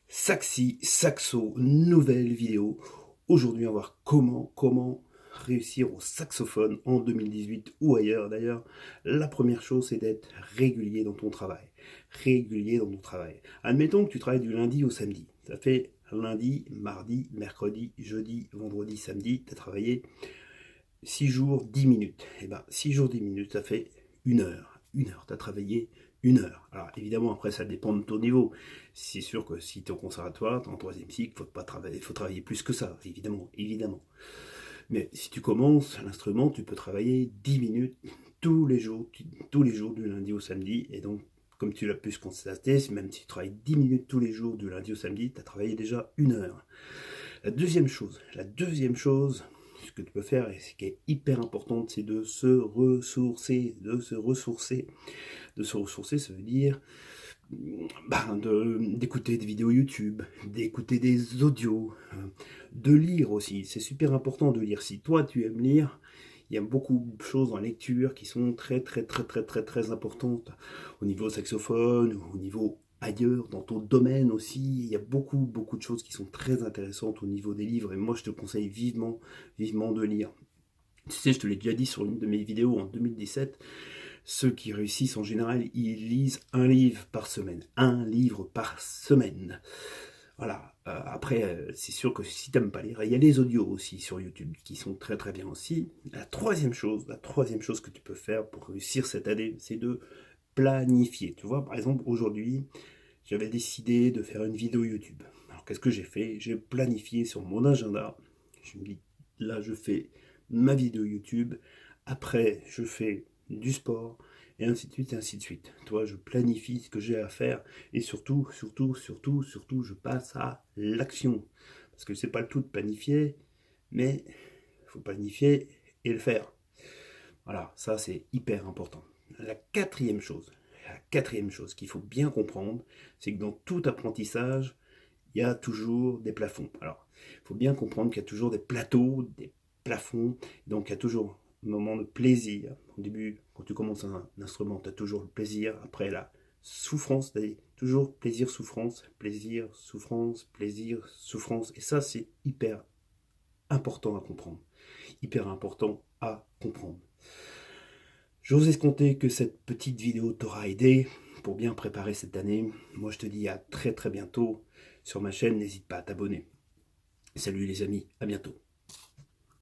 Saxi, Saxo, nouvelle vidéo. Aujourd'hui, on va voir comment réussir au saxophone en 2018 ou ailleurs. D'ailleurs, la première chose, c'est d'être régulier dans ton travail. Régulier dans ton travail. Admettons que tu travailles du lundi au samedi. Ça fait lundi, mardi, mercredi, jeudi, vendredi, samedi. Tu as travaillé 6 jours, 10 minutes. Et bien, 6 jours, 10 minutes, ça fait 1 heure. 1 heure, tu as travaillé 1 heure. Alors, évidemment, après, ça dépend de ton niveau. C'est sûr que si tu es au conservatoire, tu es en troisième cycle, il faut travailler plus que ça, évidemment. Mais si tu commences l'instrument, tu peux travailler 10 minutes tous les jours du lundi au samedi. Et donc, comme tu l'as pu se constater, même si tu travailles 10 minutes tous les jours du lundi au samedi, tu as travaillé déjà 1 heure. La deuxième chose, ce que tu peux faire, et ce qui est hyper important, c'est de se ressourcer. Ça veut dire d'écouter des vidéos YouTube, d'écouter des audios, de lire aussi. C'est super important de lire. Si toi tu aimes lire, il y a beaucoup de choses en lecture qui sont très importantes au niveau saxophone, au niveau ailleurs, dans ton domaine aussi. Il y a beaucoup de choses qui sont très intéressantes au niveau des livres et moi je te conseille vivement de lire. Tu sais, je te l'ai déjà dit sur une de mes vidéos en 2017, ceux qui réussissent en général, ils lisent un livre par semaine. Un livre par semaine. Voilà. Après, c'est sûr que si tu n'aimes pas lire, il y a les audios aussi sur YouTube qui sont très bien aussi. La troisième chose que tu peux faire pour réussir cette année, c'est de planifier. Tu vois, par exemple, aujourd'hui, j'avais décidé de faire une vidéo YouTube. Alors, qu'est-ce que j'ai fait? J'ai planifié sur mon agenda. Je me dis, là, je fais ma vidéo YouTube. Après, je fais du sport, et ainsi de suite, et ainsi de suite. Toi, je planifie ce que j'ai à faire, et surtout, je passe à l'action. Parce que c'est pas le tout de planifier, mais il faut planifier et le faire. Voilà, ça c'est hyper important. La quatrième chose qu'il faut bien comprendre, c'est que dans tout apprentissage, il y a toujours des plafonds. Alors, il faut bien comprendre qu'il y a toujours des plateaux, des plafonds, donc il y a toujours un moment de plaisir. Au début, quand tu commences un instrument, tu as toujours le plaisir, après la souffrance, c'est-à-dire toujours plaisir, souffrance, et ça c'est hyper important à comprendre. Hyper important à comprendre. J'ose escompter que cette petite vidéo t'aura aidé pour bien préparer cette année. Moi je te dis à très bientôt sur ma chaîne, n'hésite pas à t'abonner. Salut les amis, à bientôt.